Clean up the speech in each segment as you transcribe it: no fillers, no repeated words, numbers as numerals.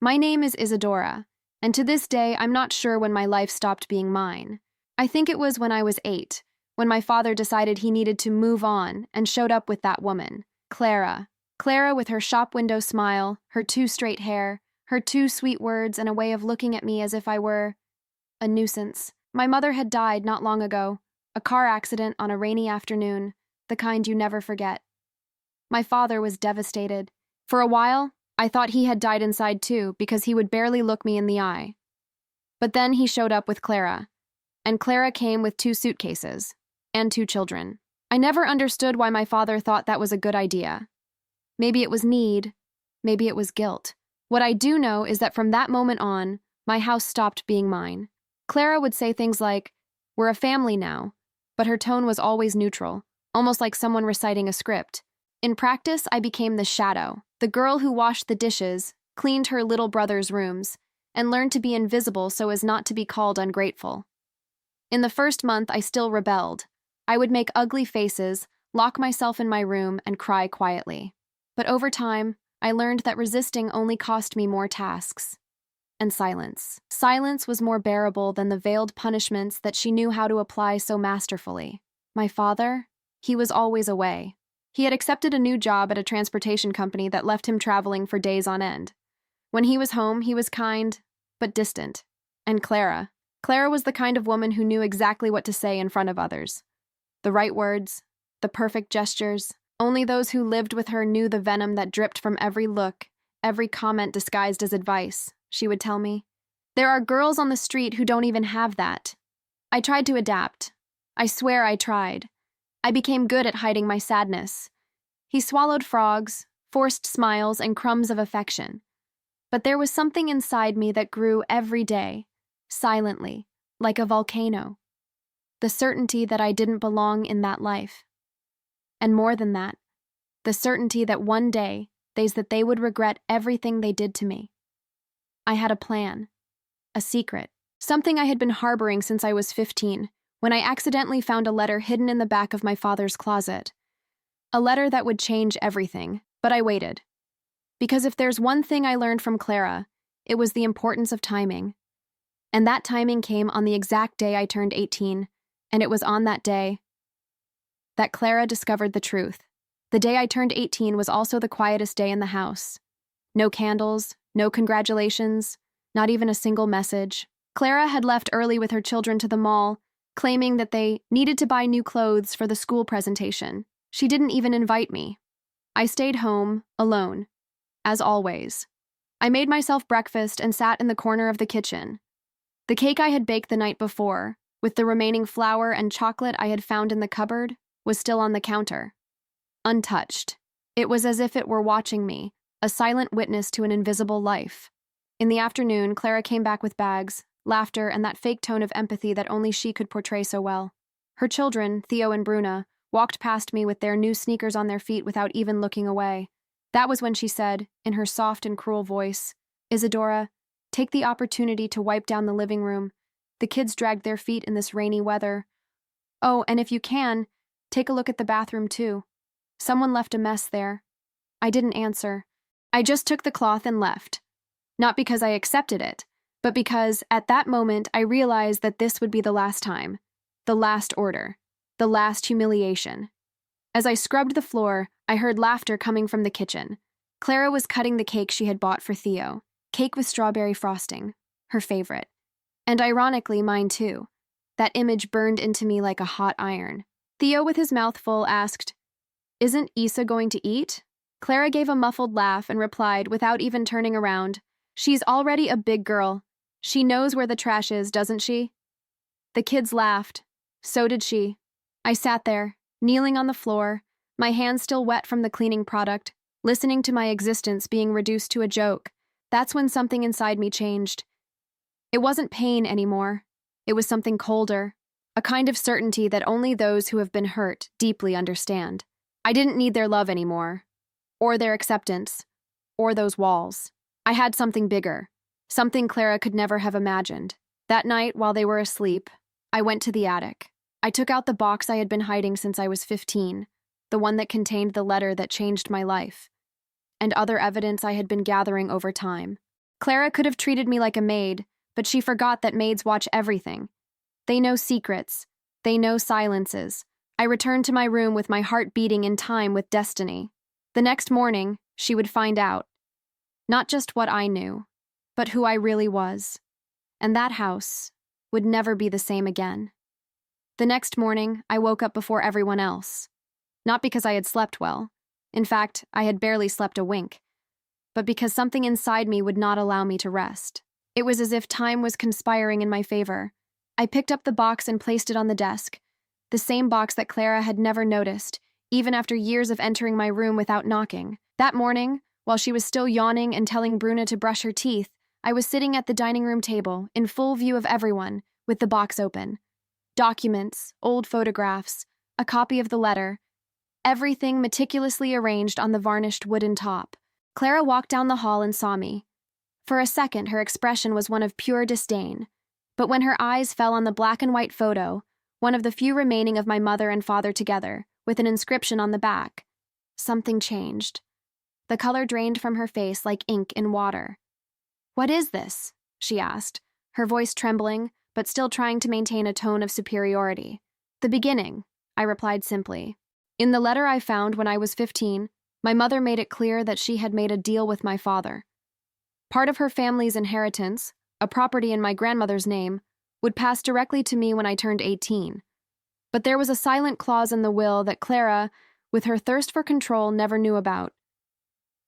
My name is Isadora, and to this day, I'm not sure when my life stopped being mine. I think it was when I was 8, when my father decided he needed to move on and showed up with that woman, Clara. Clara with her shop window smile, her too straight hair, her too sweet words, and a way of looking at me as if I were a nuisance. My mother had died not long ago, a car accident on a rainy afternoon, the kind you never forget. My father was devastated. For a while, I thought he had died inside too, because he would barely look me in the eye. But then he showed up with Clara, and Clara came with 2 suitcases and 2 children. I never understood why my father thought that was a good idea. Maybe it was need, maybe it was guilt. What I do know is that from that moment on, my house stopped being mine. Clara would say things like, "We're a family now," but her tone was always neutral, almost like someone reciting a script. In practice, I became the shadow, the girl who washed the dishes, cleaned her little brother's rooms, and learned to be invisible so as not to be called ungrateful. In the first month, I still rebelled. I would make ugly faces, lock myself in my room, and cry quietly. But over time, I learned that resisting only cost me more tasks. And silence. Silence was more bearable than the veiled punishments that she knew how to apply so masterfully. My father? He was always away. He had accepted a new job at a transportation company that left him traveling for days on end. When he was home, he was kind, but distant. And Clara was the kind of woman who knew exactly what to say in front of others. The right words, the perfect gestures. Only those who lived with her knew the venom that dripped from every look, every comment disguised as advice, she would tell me. There are girls on the street who don't even have that. I tried to adapt. I swear I tried. I became good at hiding my sadness. He swallowed frogs, forced smiles, and crumbs of affection. But there was something inside me that grew every day, silently, like a volcano. The certainty that I didn't belong in that life. And more than that, the certainty that one day, they would regret everything they did to me. I had a plan, a secret, something I had been harboring since I was 15, when I accidentally found a letter hidden in the back of my father's closet. A letter that would change everything, but I waited. Because if there's one thing I learned from Clara, it was the importance of timing. And that timing came on the exact day I turned 18, and it was on that day that Clara discovered the truth. The day I turned 18 was also the quietest day in the house. No candles, no congratulations, not even a single message. Clara had left early with her children to the mall, claiming that they needed to buy new clothes for the school presentation. She didn't even invite me. I stayed home, alone, as always. I made myself breakfast and sat in the corner of the kitchen. The cake I had baked the night before, with the remaining flour and chocolate I had found in the cupboard, was still on the counter, untouched. It was as if it were watching me, a silent witness to an invisible life. In the afternoon, Clara came back with bags, laughter, and that fake tone of empathy that only she could portray so well. Her children, Theo and Bruna, walked past me with their new sneakers on their feet without even looking away. That was when she said, in her soft and cruel voice, "Isadora, take the opportunity to wipe down the living room. The kids dragged their feet in this rainy weather. Oh, and if you can, take a look at the bathroom too. Someone left a mess there." I didn't answer. I just took the cloth and left. Not because I accepted it, but because, at that moment, I realized that this would be the last time. The last order. The last humiliation. As I scrubbed the floor, I heard laughter coming from the kitchen. Clara was cutting the cake she had bought for Theo. Cake with strawberry frosting. Her favorite. And ironically, mine too. That image burned into me like a hot iron. Theo, with his mouth full, asked, "Isn't Isa going to eat?" Clara gave a muffled laugh and replied, without even turning around, "She's already a big girl. She knows where the trash is, doesn't she?" The kids laughed. So did she. I sat there, kneeling on the floor, my hands still wet from the cleaning product, listening to my existence being reduced to a joke. That's when something inside me changed. It wasn't pain anymore. It was something colder, a kind of certainty that only those who have been hurt deeply understand. I didn't need their love anymore, or their acceptance, or those walls. I had something bigger, something Clara could never have imagined. That night, while they were asleep, I went to the attic. I took out the box I had been hiding since I was 15, the one that contained the letter that changed my life, and other evidence I had been gathering over time. Clara could have treated me like a maid, but she forgot that maids watch everything. They know secrets. They know silences. I returned to my room with my heart beating in time with destiny. The next morning, she would find out. Not just what I knew, but who I really was. And that house would never be the same again. The next morning, I woke up before everyone else. Not because I had slept well. In fact, I had barely slept a wink. But because something inside me would not allow me to rest. It was as if time was conspiring in my favor. I picked up the box and placed it on the desk, the same box that Clara had never noticed, even after years of entering my room without knocking. That morning, while she was still yawning and telling Bruna to brush her teeth, I was sitting at the dining room table, in full view of everyone, with the box open. Documents, old photographs, a copy of the letter, everything meticulously arranged on the varnished wooden top. Clara walked down the hall and saw me. For a second, her expression was one of pure disdain. But when her eyes fell on the black and white photo, one of the few remaining of my mother and father together, with an inscription on the back, something changed. The color drained from her face like ink in water. "What is this?" she asked, her voice trembling, but still trying to maintain a tone of superiority. "The beginning," I replied simply. "In the letter I found when I was 15, my mother made it clear that she had made a deal with my father. Part of her family's inheritance, a property in my grandmother's name, would pass directly to me when I turned 18. But there was a silent clause in the will that Clara, with her thirst for control, never knew about.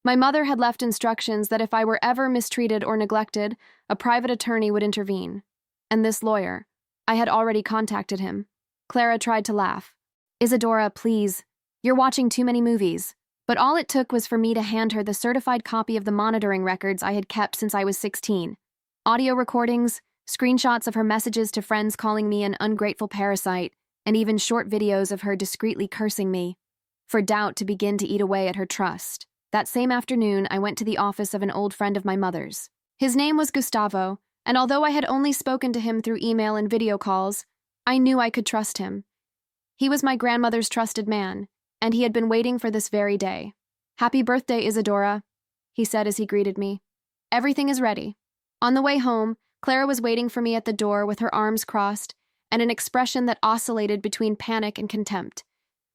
My mother had left instructions that if I were ever mistreated or neglected, a private attorney would intervene. And this lawyer, I had already contacted him." Clara tried to laugh. "Isadora, please. You're watching too many movies." But all it took was for me to hand her the certified copy of the monitoring records I had kept since I was 16. Audio recordings, screenshots of her messages to friends calling me an ungrateful parasite, and even short videos of her discreetly cursing me, for doubt to begin to eat away at her trust. That same afternoon, I went to the office of an old friend of my mother's. His name was Gustavo, and although I had only spoken to him through email and video calls, I knew I could trust him. He was my grandmother's trusted man, and he had been waiting for this very day. "Happy birthday, Isadora," he said as he greeted me. "Everything is ready." On the way home, Clara was waiting for me at the door with her arms crossed and an expression that oscillated between panic and contempt.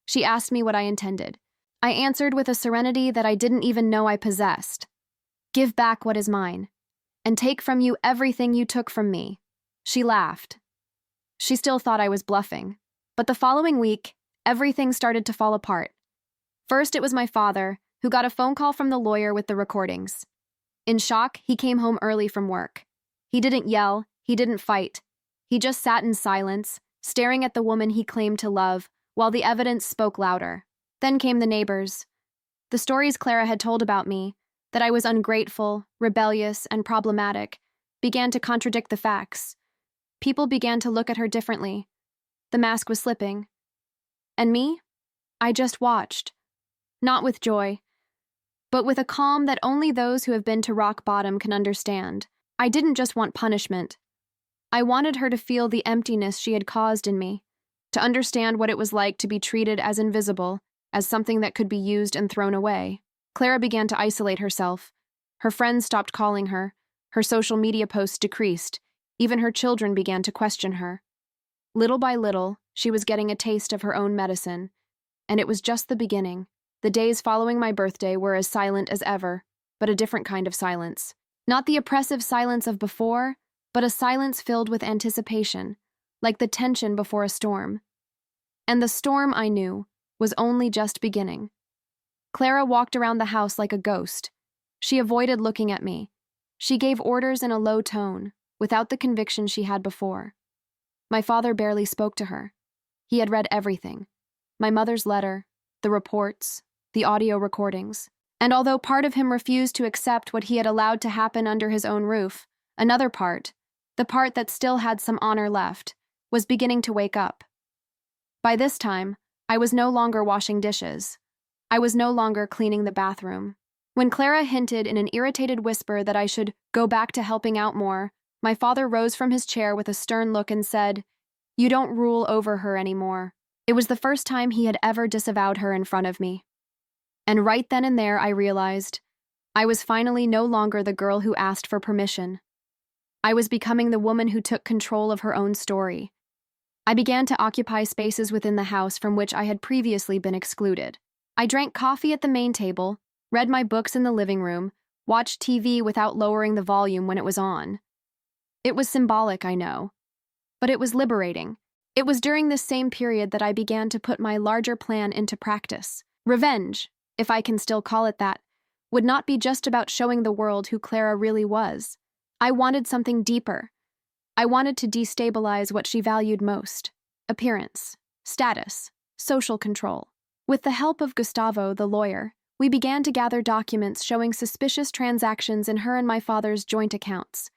She asked me what I intended. I answered with a serenity that I didn't even know I possessed. "Give back what is mine, and take from you everything you took from me." She laughed. She still thought I was bluffing. But the following week, everything started to fall apart. First, it was my father, who got a phone call from the lawyer with the recordings. In shock, he came home early from work. He didn't yell, he didn't fight. He just sat in silence, staring at the woman he claimed to love, while the evidence spoke louder. Then came the neighbors. The stories Clara had told about me, that I was ungrateful, rebellious, and problematic, began to contradict the facts. People began to look at her differently. The mask was slipping. And me? I just watched. Not with joy, but with a calm that only those who have been to rock bottom can understand. I didn't just want punishment. I wanted her to feel the emptiness she had caused in me, to understand what it was like to be treated as invisible, as something that could be used and thrown away. Clara began to isolate herself. Her friends stopped calling her. Her social media posts decreased. Even her children began to question her. Little by little, she was getting a taste of her own medicine, and it was just the beginning. The days following my birthday were as silent as ever, but a different kind of silence. Not the oppressive silence of before, but a silence filled with anticipation, like the tension before a storm. And the storm, I knew, was only just beginning. Clara walked around the house like a ghost. She avoided looking at me. She gave orders in a low tone, without the conviction she had before. My father barely spoke to her. He had read everything. My mother's letter, the reports, the audio recordings. And although part of him refused to accept what he had allowed to happen under his own roof, another part, the part that still had some honor left, was beginning to wake up. By this time, I was no longer washing dishes. I was no longer cleaning the bathroom. When Clara hinted in an irritated whisper that I should go back to helping out more, my father rose from his chair with a stern look and said, "You don't rule over her anymore." It was the first time he had ever disavowed her in front of me. And right then and there I realized, I was finally no longer the girl who asked for permission. I was becoming the woman who took control of her own story. I began to occupy spaces within the house from which I had previously been excluded. I drank coffee at the main table, read my books in the living room, watched TV without lowering the volume when it was on. It was symbolic, I know, but it was liberating. It was during this same period that I began to put my larger plan into practice. Revenge, if I can still call it that, would not be just about showing the world who Clara really was. I wanted something deeper. I wanted to destabilize what she valued most: appearance, status, social control. With the help of Gustavo, the lawyer, we began to gather documents showing suspicious transactions in her and my father's joint accounts,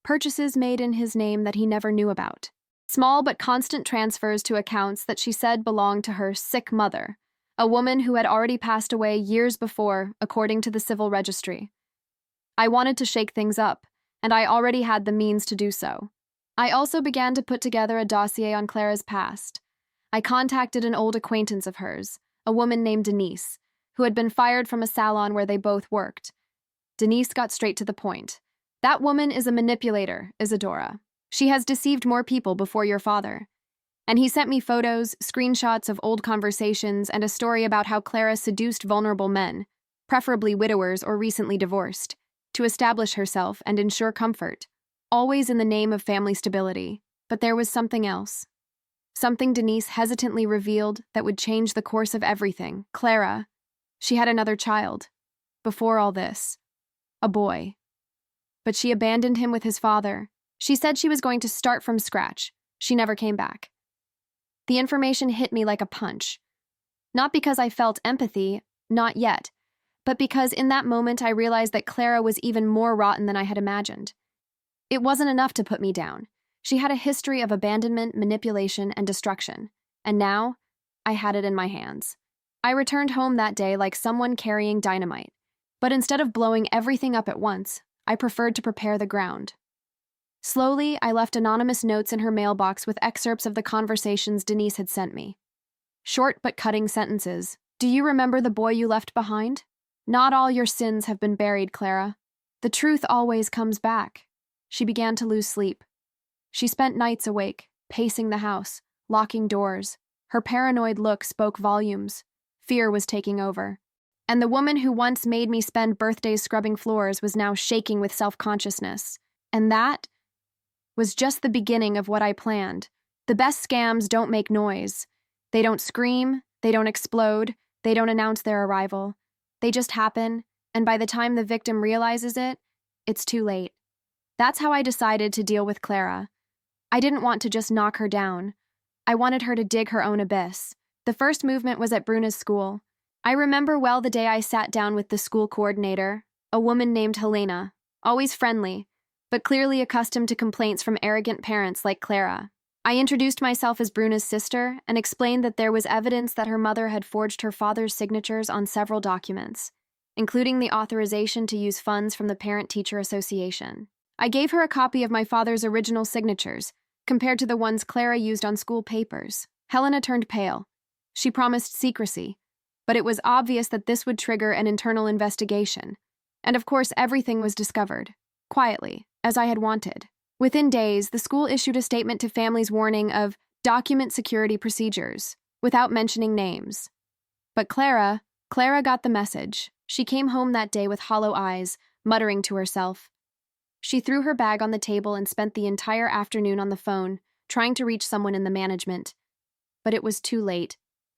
purchases made in his name that he never knew about. Small but constant transfers to accounts that she said belonged to her sick mother, a woman who had already passed away years before, according to the civil registry. I wanted to shake things up, and I already had the means to do so. I also began to put together a dossier on Clara's past. I contacted an old acquaintance of hers, a woman named Denise, who had been fired from a salon where they both worked. Denise got straight to the point. That woman is a manipulator, Isadora. She has deceived more people before your father. And he sent me photos, screenshots of old conversations, and a story about how Clara seduced vulnerable men, preferably widowers or recently divorced, to establish herself and ensure comfort, always in the name of family stability. But there was something else. Something Denise hesitantly revealed that would change the course of everything. Clara, she had another child. Before all this. A boy. But she abandoned him with his father. She said she was going to start from scratch. She never came back. The information hit me like a punch. Not because I felt empathy, not yet, but because in that moment I realized that Clara was even more rotten than I had imagined. It wasn't enough to put me down. She had a history of abandonment, manipulation, and destruction, and now I had it in my hands. I returned home that day like someone carrying dynamite, but instead of blowing everything up at once, I preferred to prepare the ground. Slowly, I left anonymous notes in her mailbox with excerpts of the conversations Denise had sent me. Short but cutting sentences. Do you remember the boy you left behind? Not all your sins have been buried, Clara. The truth always comes back. She began to lose sleep. She spent nights awake, pacing the house, locking doors. Her paranoid look spoke volumes. Fear was taking over. And the woman who once made me spend birthdays scrubbing floors was now shaking with self-consciousness. And that was just the beginning of what I planned. The best scams don't make noise. They don't scream, they don't explode, they don't announce their arrival. They just happen, and by the time the victim realizes it, it's too late. That's how I decided to deal with Clara. I didn't want to just knock her down. I wanted her to dig her own abyss. The first movement was at Bruna's school. I remember well the day I sat down with the school coordinator, a woman named Helena, always friendly, but clearly accustomed to complaints from arrogant parents like Clara. I introduced myself as Bruna's sister and explained that there was evidence that her mother had forged her father's signatures on several documents, including the authorization to use funds from the Parent-Teacher Association. I gave her a copy of my father's original signatures, compared to the ones Clara used on school papers. Helena turned pale. She promised secrecy, but it was obvious that this would trigger an internal investigation. And of course, everything was discovered, quietly, as I had wanted. Within days, the school issued a statement to families warning of document security procedures, without mentioning names. But Clara got the message. She came home that day with hollow eyes, muttering to herself. She threw her bag on the table and spent the entire afternoon on the phone, trying to reach someone in the management. But it was too late.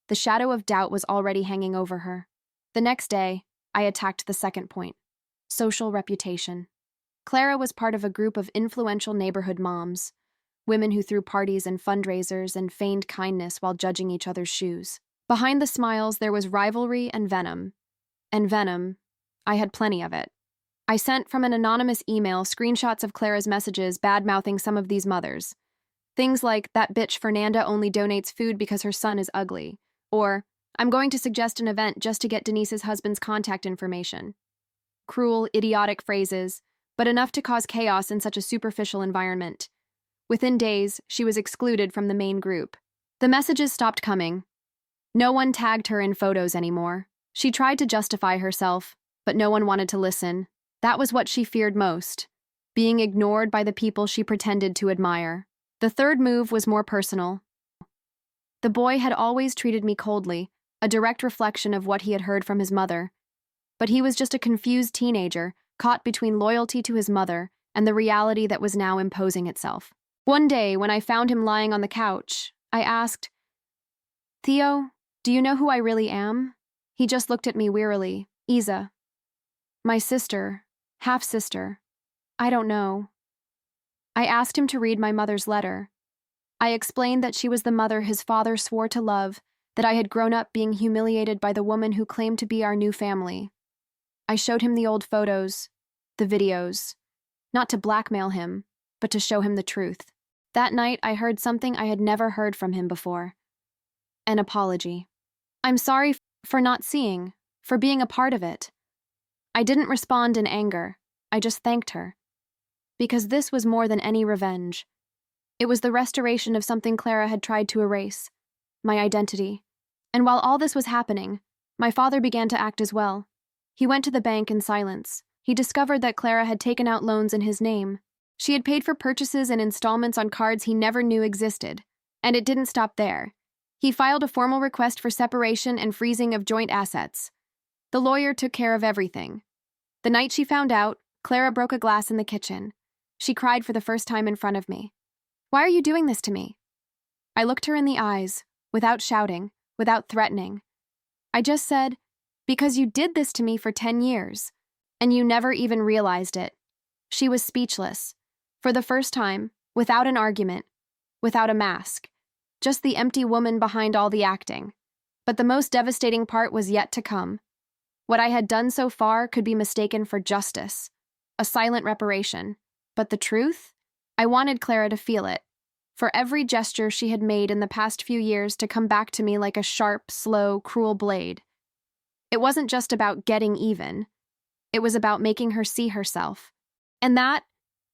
The shadow of doubt was already hanging over her. The next day, I attacked the second point: social reputation. Clara was part of a group of influential neighborhood moms, women who threw parties and fundraisers and feigned kindness while judging each other's shoes. Behind the smiles, there was rivalry and venom. And venom, I had plenty of it. I sent from an anonymous email screenshots of Clara's messages bad-mouthing some of these mothers. Things like, "That bitch Fernanda only donates food because her son is ugly," or, "I'm going to suggest an event just to get Denise's husband's contact information." Cruel, idiotic phrases, but enough to cause chaos in such a superficial environment. Within days, she was excluded from the main group. The messages stopped coming. No one tagged her in photos anymore. She tried to justify herself, but no one wanted to listen. That was what she feared most, being ignored by the people she pretended to admire. The third move was more personal. The boy had always treated me coldly, a direct reflection of what he had heard from his mother. But he was just a confused teenager, caught between loyalty to his mother and the reality that was now imposing itself. One day, when I found him lying on the couch, I asked, "Theo, do you know who I really am?" He just looked at me wearily. "Isa. My sister, half-sister. I don't know." I asked him to read my mother's letter. I explained that she was the mother his father swore to love, that I had grown up being humiliated by the woman who claimed to be our new family. I showed him the old photos, the videos, not to blackmail him, but to show him the truth. That night, I heard something I had never heard from him before. An apology. "I'm sorry for not seeing, for being a part of it." I didn't respond in anger. I just thanked her. Because this was more than any revenge. It was the restoration of something Clara had tried to erase, my identity. And while all this was happening, my father began to act as well. He went to the bank in silence. He discovered that Clara had taken out loans in his name. She had paid for purchases and installments on cards he never knew existed. And it didn't stop there. He filed a formal request for separation and freezing of joint assets. The lawyer took care of everything. The night she found out, Clara broke a glass in the kitchen. She cried for the first time in front of me. "Why are you doing this to me?" I looked her in the eyes, without shouting, without threatening. I just said, "Because you did this to me for 10 years, and you never even realized it." She was speechless. For the first time, without an argument, without a mask, just the empty woman behind all the acting. But the most devastating part was yet to come. What I had done so far could be mistaken for justice, a silent reparation. But the truth? I wanted Clara to feel it. For every gesture she had made in the past few years to come back to me like a sharp, slow, cruel blade. It wasn't just about getting even. It was about making her see herself. And that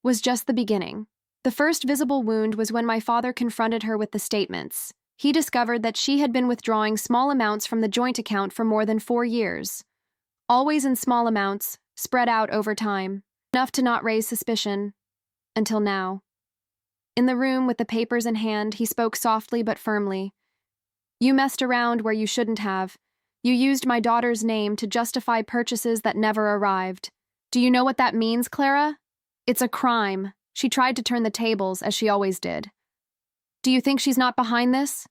was just the beginning. The first visible wound was when my father confronted her with the statements. He discovered that she had been withdrawing small amounts from the joint account for more than 4 years. Always in small amounts, spread out over time, enough to not raise suspicion, until now. In the room with the papers in hand, he spoke softly but firmly. "You messed around where you shouldn't have. You used my daughter's name to justify purchases that never arrived. Do you know what that means, Clara? It's a crime." She tried to turn the tables, as she always did. "Do you think she's not behind this?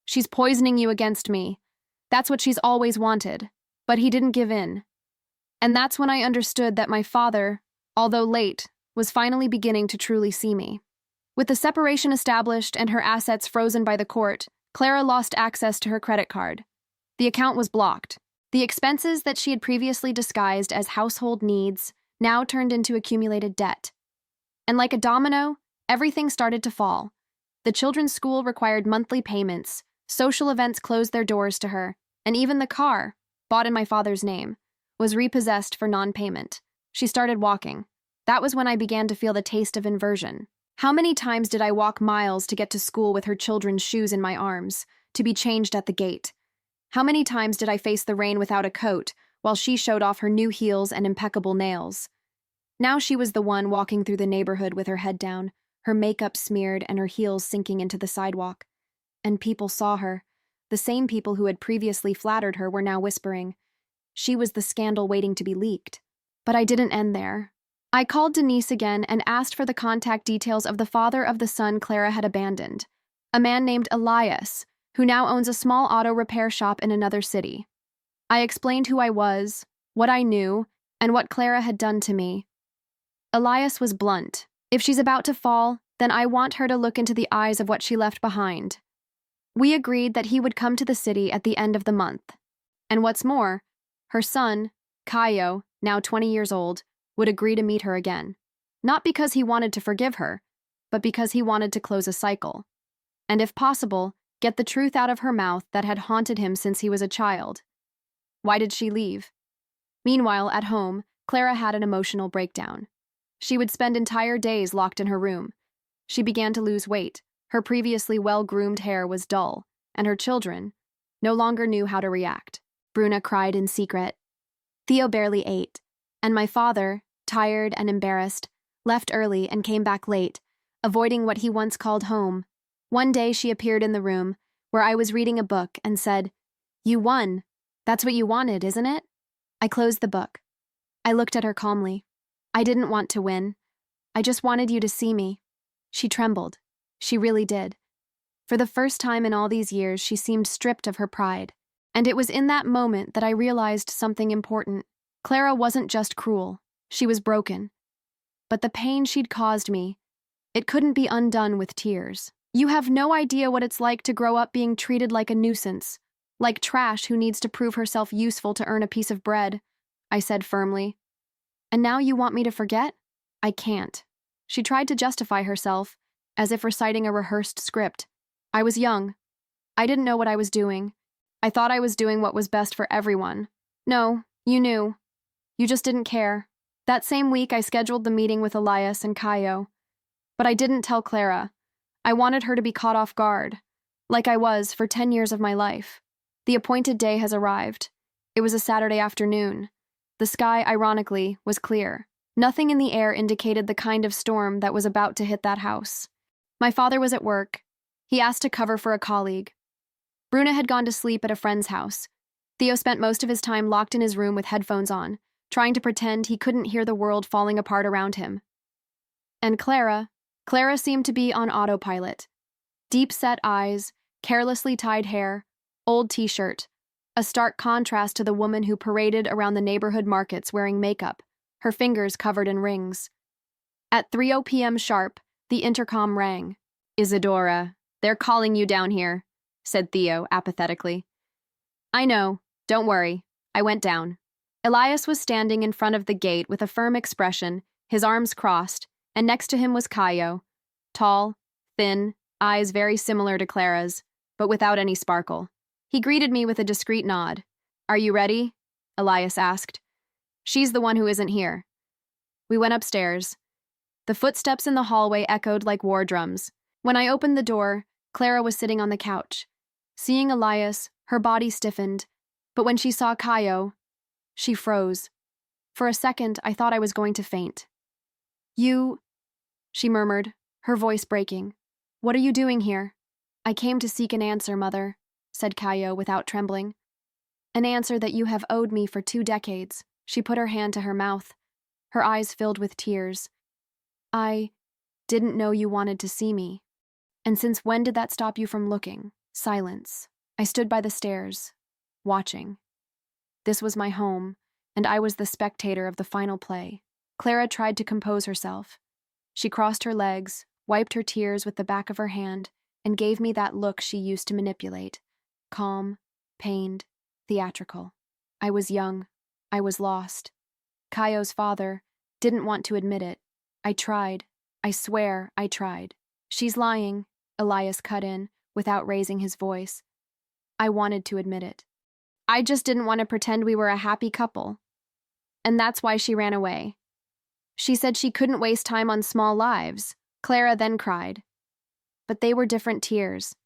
She's poisoning you against me. That's what she's always wanted." But he didn't give in. And that's when I understood that my father, although late, was finally beginning to truly see me. With the separation established and her assets frozen by the court, Clara lost access to her credit card. The account was blocked. The expenses that she had previously disguised as household needs now turned into accumulated debt. And like a domino, everything started to fall. The children's school required monthly payments, social events closed their doors to her, and even the car, bought in my father's name, was repossessed for non-payment. She started walking. That was when I began to feel the taste of inversion. How many times did I walk miles to get to school with her children's shoes in my arms, to be changed at the gate? How many times did I face the rain without a coat, while she showed off her new heels and impeccable nails? Now she was the one walking through the neighborhood with her head down, her makeup smeared and her heels sinking into the sidewalk. And people saw her. The same people who had previously flattered her were now whispering. She was the scandal waiting to be leaked. But I didn't end there. I called Denise again and asked for the contact details of the father of the son Clara had abandoned, a man named Elias, who now owns a small auto repair shop in another city. I explained who I was, what I knew, and what Clara had done to me. Elias was blunt. If she's about to fall, then I want her to look into the eyes of what she left behind. We agreed that he would come to the city at the end of the month. And what's more, her son, Caio, now 20 years old, would agree to meet her again. Not because he wanted to forgive her, but because he wanted to close a cycle. And if possible, get the truth out of her mouth that had haunted him since he was a child. Why did she leave? Meanwhile, at home, Clara had an emotional breakdown. She would spend entire days locked in her room. She began to lose weight. Her previously well-groomed hair was dull, and her children no longer knew how to react. Bruna cried in secret. Theo barely ate, and my father, tired and embarrassed, left early and came back late, avoiding what he once called home. One day she appeared in the room, where I was reading a book, and said, "You won. That's what you wanted, isn't it?" I closed the book. I looked at her calmly. "I didn't want to win. I just wanted you to see me." She trembled. She really did. For the first time in all these years, she seemed stripped of her pride. And it was in that moment that I realized something important. Clara wasn't just cruel. She was broken. But the pain she'd caused me, it couldn't be undone with tears. You have no idea what it's like to grow up being treated like a nuisance, like trash who needs to prove herself useful to earn a piece of bread, I said firmly. And now you want me to forget? I can't. She tried to justify herself, as if reciting a rehearsed script. I was young. I didn't know what I was doing. I thought I was doing what was best for everyone. No, you knew. You just didn't care. That same week, I scheduled the meeting with Elias and Caio. But I didn't tell Clara. I wanted her to be caught off guard, like I was for 10 years of my life. The appointed day has arrived. It was a Saturday afternoon. The sky, ironically, was clear. Nothing in the air indicated the kind of storm that was about to hit that house. My father was at work. He asked to cover for a colleague. Bruna had gone to sleep at a friend's house. Theo spent most of his time locked in his room with headphones on, trying to pretend he couldn't hear the world falling apart around him. And Clara seemed to be on autopilot. Deep-set eyes, carelessly tied hair, old t-shirt, a stark contrast to the woman who paraded around the neighborhood markets wearing makeup, her fingers covered in rings. At 3:00 p.m. sharp, the intercom rang. "Isadora, they're calling you down here," said Theo apathetically. "I know. Don't worry." I went down. Elias was standing in front of the gate with a firm expression, his arms crossed, and next to him was Caio, tall, thin, eyes very similar to Clara's, but without any sparkle. He greeted me with a discreet nod. "Are you ready?" Elias asked. "She's the one who isn't here." We went upstairs. The footsteps in the hallway echoed like war drums. When I opened the door, Clara was sitting on the couch. Seeing Elias, her body stiffened, but when she saw Caio, she froze. For a second, I thought I was going to faint. "You," she murmured, her voice breaking. "What are you doing here?" "I came to seek an answer, Mother," said Caio without trembling. "An answer that you have owed me for 2 decades." She put her hand to her mouth, her eyes filled with tears. "I didn't know you wanted to see me. And since when did that stop you from looking?" Silence. I stood by the stairs, watching. This was my home, and I was the spectator of the final play. Clara tried to compose herself. She crossed her legs, wiped her tears with the back of her hand, and gave me that look she used to manipulate. Calm, pained, theatrical. I was young. I was lost. Caio's father didn't want to admit it. I tried. I swear I tried. "She's lying," Elias cut in, without raising his voice. I wanted to admit it. I just didn't want to pretend we were a happy couple. And that's why she ran away. She said she couldn't waste time on small lives. Clara then cried. But they were different tears.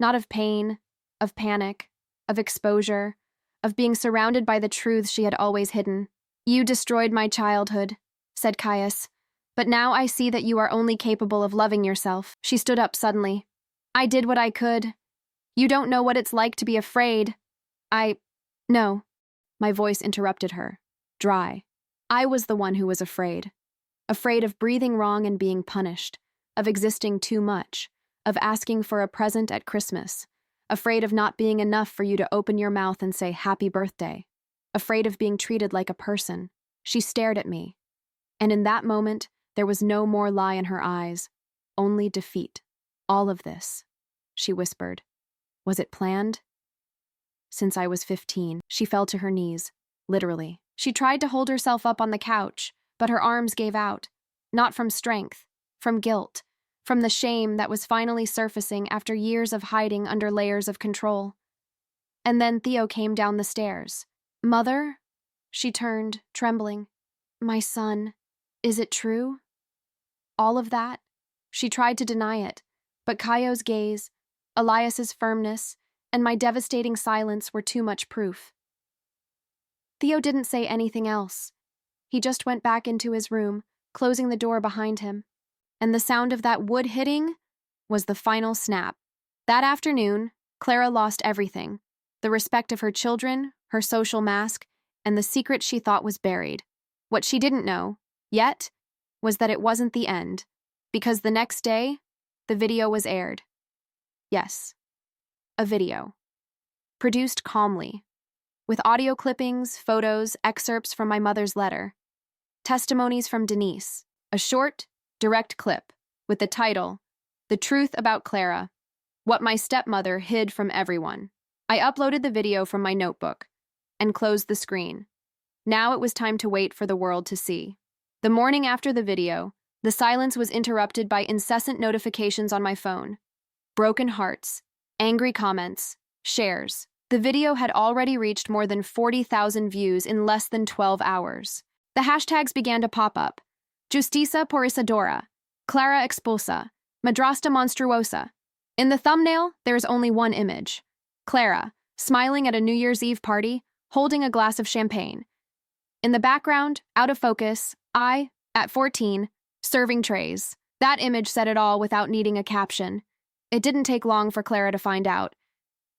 Not of pain, of panic, of exposure, of being surrounded by the truths she had always hidden. "You destroyed my childhood," said Caius. "But now I see that you are only capable of loving yourself." She stood up suddenly. "I did what I could. You don't know what it's like to be afraid. No." My voice interrupted her, dry. I was the one who was afraid. Afraid of breathing wrong and being punished, of existing too much, of asking for a present at Christmas, afraid of not being enough for you to open your mouth and say happy birthday, afraid of being treated like a person. She stared at me, and in that moment, there was no more lie in her eyes, only defeat. "All of this," she whispered. "Was it planned?" Since I was 15, she fell to her knees, literally. She tried to hold herself up on the couch, but her arms gave out. Not from strength, from guilt, from the shame that was finally surfacing after years of hiding under layers of control. And then Theo came down the stairs. "Mother?" She turned, trembling. "My son, is it true? All of that?" She tried to deny it, but Caio's gaze, Elias's firmness, and my devastating silence were too much proof. Theo didn't say anything else. He just went back into his room, closing the door behind him. And the sound of that wood hitting was the final snap. That afternoon, Clara lost everything: the respect of her children, her social mask, and the secret she thought was buried. What she didn't know, yet, was that it wasn't the end, because the next day, the video was aired. Yes, a video. Produced calmly, with audio clippings, photos, excerpts from my mother's letter, testimonies from Denise, a short, direct clip with the title, "The Truth About Clara, What My Stepmother Hid from Everyone." I uploaded the video from my notebook and closed the screen. Now it was time to wait for the world to see. The morning after the video, the silence was interrupted by incessant notifications on my phone. Broken hearts, angry comments, shares. The video had already reached more than 40,000 views in less than 12 hours. The hashtags began to pop up. Justicia por Isadora, Clara expulsa, Madrastra monstruosa. In the thumbnail, there is only one image. Clara, smiling at a New Year's Eve party, holding a glass of champagne. In the background, out of focus, I, at 14, serving trays. That image said it all without needing a caption. It didn't take long for Clara to find out.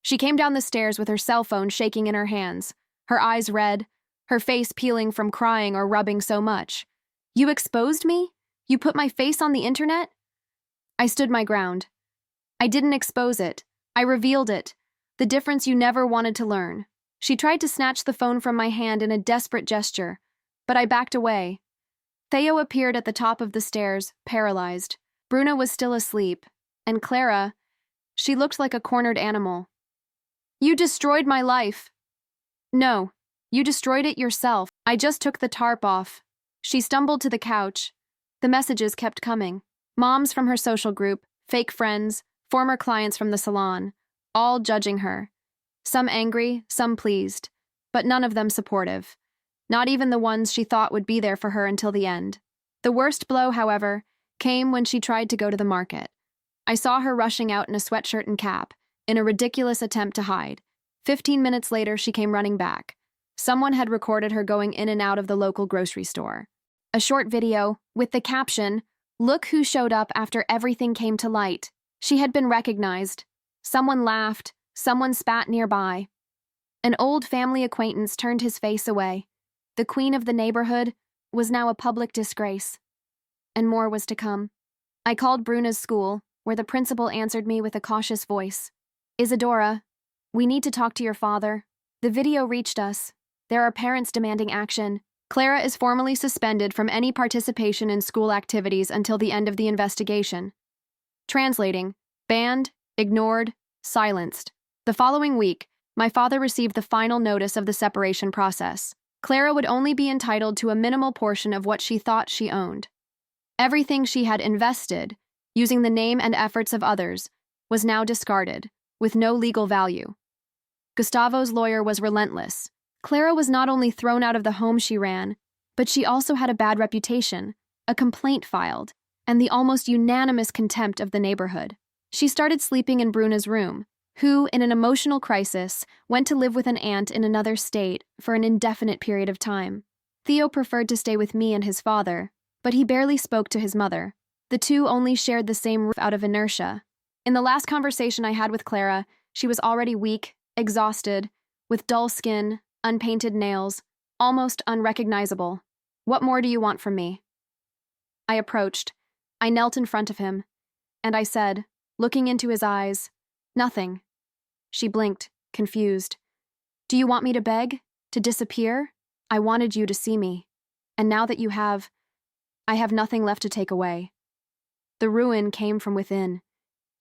She came down the stairs with her cell phone shaking in her hands, her eyes red, her face peeling from crying or rubbing so much. "You exposed me? You put my face on the internet?" I stood my ground. I didn't expose it. I revealed it. The difference you never wanted to learn. She tried to snatch the phone from my hand in a desperate gesture, but I backed away. Theo appeared at the top of the stairs, paralyzed. Bruna was still asleep, and Clara, she looked like a cornered animal. "You destroyed my life." "No, you destroyed it yourself. I just took the tarp off." She stumbled to the couch. The messages kept coming. Moms from her social group, fake friends, former clients from the salon, all judging her. Some angry, some pleased, but none of them supportive. Not even the ones she thought would be there for her until the end. The worst blow, however, came when she tried to go to the market. I saw her rushing out in a sweatshirt and cap, in a ridiculous attempt to hide. 15 minutes later, she came running back. Someone had recorded her going in and out of the local grocery store. A short video, with the caption, "Look who showed up after everything came to light." She had been recognized. Someone laughed, someone spat nearby. An old family acquaintance turned his face away. The queen of the neighborhood was now a public disgrace. And more was to come. I called Bruna's school, where the principal answered me with a cautious voice. "Isadora, we need to talk to your father. The video reached us. There are parents demanding action. Clara is formally suspended from any participation in school activities until the end of the investigation." Translating: banned, ignored, silenced. The following week, my father received the final notice of the separation process. Clara would only be entitled to a minimal portion of what she thought she owned. Everything she had invested, using the name and efforts of others, was now discarded, with no legal value. Gustavo's lawyer was relentless. Clara was not only thrown out of the home she ran, but she also had a bad reputation, a complaint filed, and the almost unanimous contempt of the neighborhood. She started sleeping in Bruna's room, who, in an emotional crisis, went to live with an aunt in another state for an indefinite period of time. Theo preferred to stay with me and his father, but he barely spoke to his mother. The two only shared the same roof out of inertia. In the last conversation I had with Clara, she was already weak, exhausted, with dull skin, unpainted nails, almost unrecognizable. "What more do you want from me?" I approached. I knelt in front of him, and I said, looking into his eyes, "Nothing." She blinked, confused. "Do you want me to beg? To disappear? I wanted you to see me. And now that you have, I have nothing left to take away. The ruin came from within.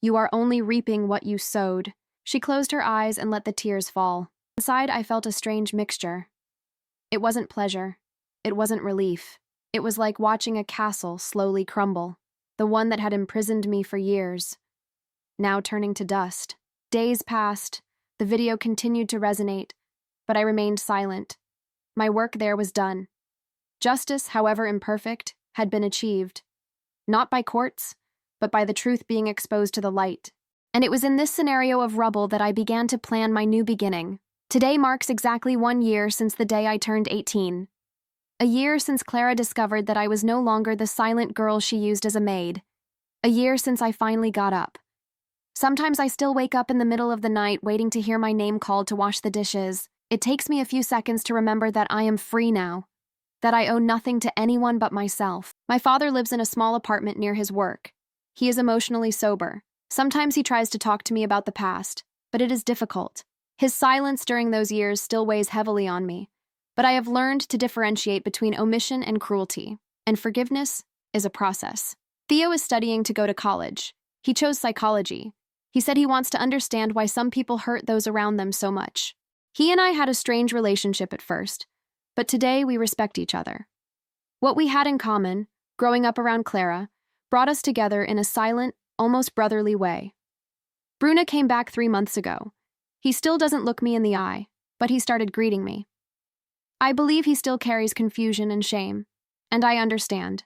You are only reaping what you sowed." She closed her eyes and let the tears fall. Inside, I felt a strange mixture. It wasn't pleasure. It wasn't relief. It was like watching a castle slowly crumble, the one that had imprisoned me for years, now turning to dust. Days passed. The video continued to resonate, but I remained silent. My work there was done. Justice, however imperfect, had been achieved. Not by courts, but by the truth being exposed to the light. And it was in this scenario of rubble that I began to plan my new beginning. Today marks exactly 1 year since the day I turned 18. A year since Clara discovered that I was no longer the silent girl she used as a maid. A year since I finally got up. Sometimes I still wake up in the middle of the night waiting to hear my name called to wash the dishes. It takes me a few seconds to remember that I am free now, that I owe nothing to anyone but myself. My father lives in a small apartment near his work. He is emotionally sober. Sometimes he tries to talk to me about the past, but it is difficult. His silence during those years still weighs heavily on me, but I have learned to differentiate between omission and cruelty, and forgiveness is a process. Theo is studying to go to college. He chose psychology. He said he wants to understand why some people hurt those around them so much. He and I had a strange relationship at first, but today we respect each other. What we had in common, growing up around Clara, brought us together in a silent, almost brotherly way. Bruna came back 3 months ago. He still doesn't look me in the eye, but he started greeting me. I believe he still carries confusion and shame, and I understand.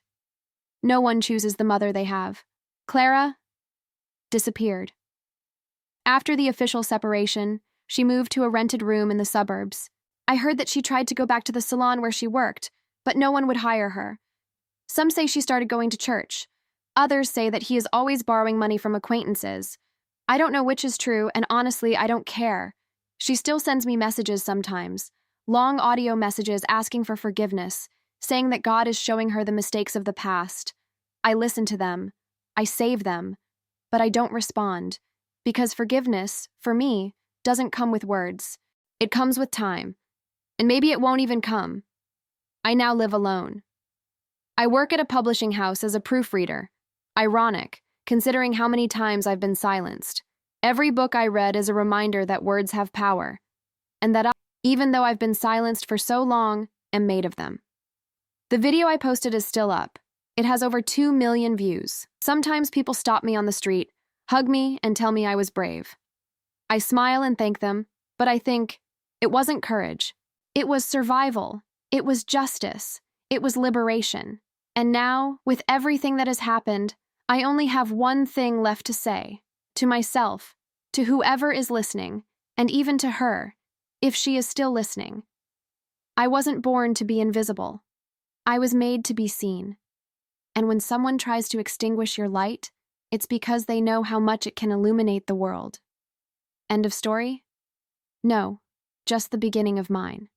No one chooses the mother they have. Clara disappeared. After the official separation, she moved to a rented room in the suburbs. I heard that she tried to go back to the salon where she worked, but no one would hire her. Some say she started going to church. Others say that he is always borrowing money from acquaintances. I don't know which is true, and honestly, I don't care. She still sends me messages sometimes, long audio messages asking for forgiveness, saying that God is showing her the mistakes of the past. I listen to them. I save them. But I don't respond, because forgiveness, for me, doesn't come with words. It comes with time. And maybe it won't even come. I now live alone. I work at a publishing house as a proofreader. Ironic, considering how many times I've been silenced. Every book I read is a reminder that words have power, and that I, even though I've been silenced for so long, am made of them. The video I posted is still up. It has over 2 million views. Sometimes people stop me on the street, hug me, and tell me I was brave. I smile and thank them, but I think, it wasn't courage. It was survival. It was justice. It was liberation. And now, with everything that has happened, I only have one thing left to say. To myself, to whoever is listening, and even to her, if she is still listening. I wasn't born to be invisible. I was made to be seen. And when someone tries to extinguish your light, it's because they know how much it can illuminate the world. End of story? No, just the beginning of mine.